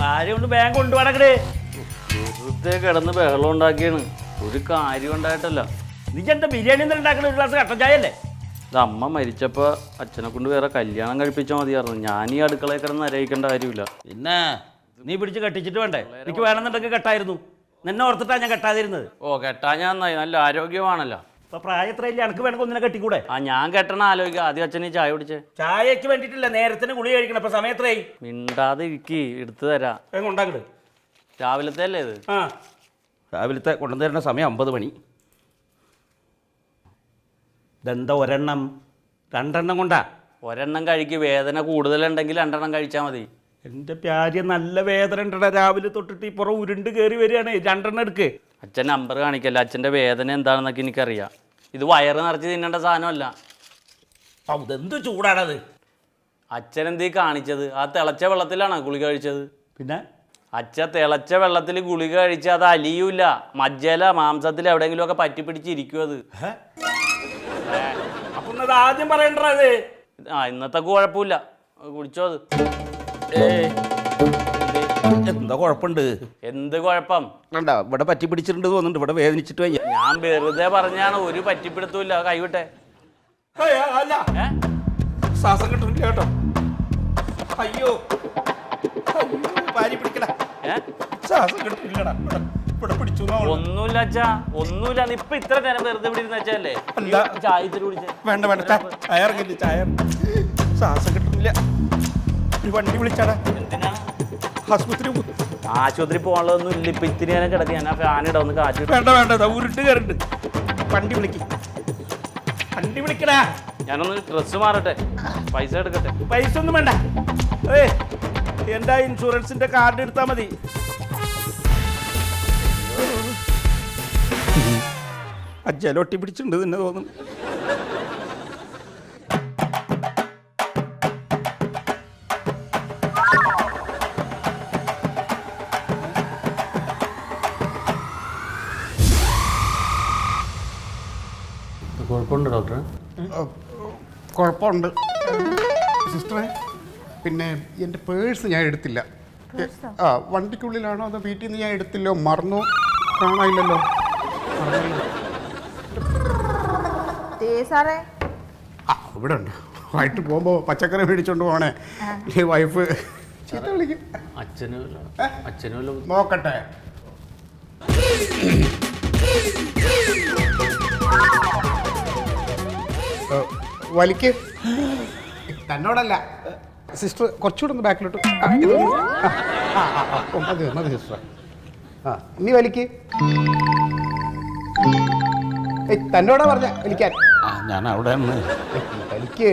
ഭാര്യ കൊണ്ട് ബാങ്ക് കൊണ്ടുപോകണേ. വെറുതെ കിടന്ന് ബഹളം ഉണ്ടാക്കിയാണ്, ഒരു കാര്യം ഉണ്ടായിട്ടല്ല. നീ എന്താ ബിരിയാണി എന്തെങ്കിലും ഉണ്ടാക്കുന്ന ഒരു ഗ്ലാസ് കട്ടൻ ചായ അല്ലേ? ഇത് അമ്മ മരിച്ചപ്പോൾ അച്ഛനെ കൊണ്ട് വേറെ കല്യാണം കഴിപ്പിച്ചാൽ മതിയായിരുന്നു. ഞാൻ ഈ അടുക്കളയിൽ കിടന്ന് അറിയിക്കേണ്ട കാര്യമില്ല. പിന്നെ നീ പിടിച്ച് കെട്ടിച്ചിട്ട് വേണ്ടേ? എനിക്ക് വേണമെന്നുണ്ടെങ്കിൽ കെട്ടായിരുന്നു. നിന്നെ ഓർത്തിട്ടാണ് ഞാൻ കെട്ടാതിരുന്നത്. ഓ, കെട്ടാ ഞാൻ നന്നായി, നല്ല ആരോഗ്യമാണല്ലോ. ഇപ്പൊ പ്രായത്രയില്ല, എനിക്ക് വേണമെങ്കിൽ ഒന്നിനെ കെട്ടിക്കൂടെ? ആ, ഞാൻ കെട്ടണ ആലോചിക്കുക. ആദ്യം അച്ഛനെ ചായ കുടിച്ചേ. ചായക്ക് വേണ്ടിയിട്ടില്ല, നേരത്തിന് ഗുളി കഴിക്കണം. ഇപ്പൊ സമയത്രയായി. മിണ്ടാതെ ഇരിക്കി, എടുത്തു തരാം. കൊണ്ടാക്കിട്. രാവിലത്തെ അല്ലേ ഇത്? ആ, രാവിലത്തെ കൊണ്ടു തരുന്ന സമയം 9 മണി. ഇതെന്താ ഒരെണ്ണം? 2 എണ്ണം കൊണ്ടാ? ഒരെണ്ണം കഴിക്ക്, വേദന കൂടുതലുണ്ടെങ്കിൽ 2 എണ്ണം കഴിച്ചാൽ മതി. എൻ്റെ പ്യാര്യ നല്ല വേദന ഉണ്ടടാ, രാവിലെ തൊട്ടിട്ട് ഈ പുറം ഉരുണ്ട് കയറി വരികയാണ്. 2 എണ്ണം എടുക്ക്. അച്ഛൻ നമ്പർ കാണിക്കല്ല, അച്ഛൻ്റെ വേദന എന്താണെന്നൊക്കെ എനിക്കറിയാം. ഇത് വയറ് നിറച്ച് തിന്നേണ്ട സാധനമല്ല. ഇതെന്ത് ചൂടാണത്? അച്ഛൻ എന്തീ കാണിച്ചത്? ആ തിളച്ച വെള്ളത്തിലാണോ ഗുളിക കഴിച്ചത്? പിന്നെ അച്ഛൻ തിളച്ച വെള്ളത്തിൽ ഗുളിക കഴിച്ചാൽ അത് അലിയൂല. മജ്ജല മാംസത്തിൽ എവിടെയെങ്കിലും ഒക്കെ പറ്റി പിടിച്ചിരിക്കും അത്. അപ്പം ആദ്യം പറയണ്ടത്. ആ, ഇന്നത്തെ കുഴപ്പമില്ല, കുടിച്ചോ അത്. എന്താ കുഴപ്പമുണ്ട്? എന്ത് കുഴപ്പം? വേണ്ട, ഇവിടെ പറ്റി പിടിച്ചിട്ടുണ്ട് തോന്നുന്നുണ്ട്, ഇവിടെ വേദനിച്ചിട്ട് വയ്യ. ഞാൻ വെറുതെ പറഞ്ഞാണ്, ഒരു പറ്റിപ്പിടുത്തൂല്ല. കൈവിട്ടെ. അല്ല, ശ്വാസം കിട്ടുന്നില്ല കേട്ടോ. അയ്യോ, ശ്വാസം കിട്ടില്ലടാ. ഒന്നുമില്ല അച്ഛാ, ഒന്നുമില്ല. ഇപ്പൊ ഇത്ര നേരം വെറുതെ ഇവിടെ ഇരുന്ന് വെച്ചല്ലേ? ചായ കുടിച്ചേ. വേണ്ട വേണ്ട, ചായ ഇറങ്ങില്ല. ചായ ശ്വാസം കിട്ടുന്നില്ല. വണ്ടി വിളിച്ചാടാ. എന്തിനാ? ആശുപത്രി പോകാനുള്ളതൊന്നും ഇല്ല. ഇപ്പൊ ഇത്തിരി നേരം കിടത്തി ഞാൻ ഫാനിട ഒന്ന് കാറ്റ്. വേണ്ട വേണ്ട, ഉരുട്ട് കയറുണ്ട്. വണ്ടി വിളിക്കടാ. ഞാനൊന്ന് ഡ്രസ്സ് മാറട്ടെ, പൈസ എടുക്കട്ടെ. പൈസ ഒന്നും വേണ്ട, എൻ്റെ ഇൻഷുറൻസിന്റെ കാർഡ് എടുത്താൽ മതി. അജ്ജലൊട്ടി പിടിച്ചിട്ടുണ്ട് തന്നെ തോന്നുന്നു. കുഴപ്പമുണ്ട് ഡോക്ടറെ? കുഴപ്പമുണ്ട് സിസ്റ്ററെ. പിന്നെ എൻ്റെ പേഴ്സ് ഞാൻ എടുത്തില്ല. ആ, വണ്ടിക്കുള്ളിലാണോ അതോ വീട്ടിൽ നിന്ന് ഞാൻ എടുത്തില്ലോ? മറന്നു, കാണാനില്ലല്ലോ. ആ, ഇവിടെ ഉണ്ട്. വൈകിട്ട് പോകുമ്പോൾ പച്ചക്കറി മേടിച്ചോണ്ട് പോകണേ. ഈ വൈഫ് ചീത്ത വിളിക്കും. അച്ഛനും നോക്കട്ടെ. വലിക്ക്. തന്നോടല്ല സിസ്റ്റർ, കുറച്ചുകൂടെ ഒന്ന് ബാക്കിലോട്ട്. മതി സിസ്റ്റർ. ആ, നീ വലിക്ക്. തന്നോടാ പറഞ്ഞ വലിക്കാൻ. ഞാൻ അവിടെ വലിക്ക്.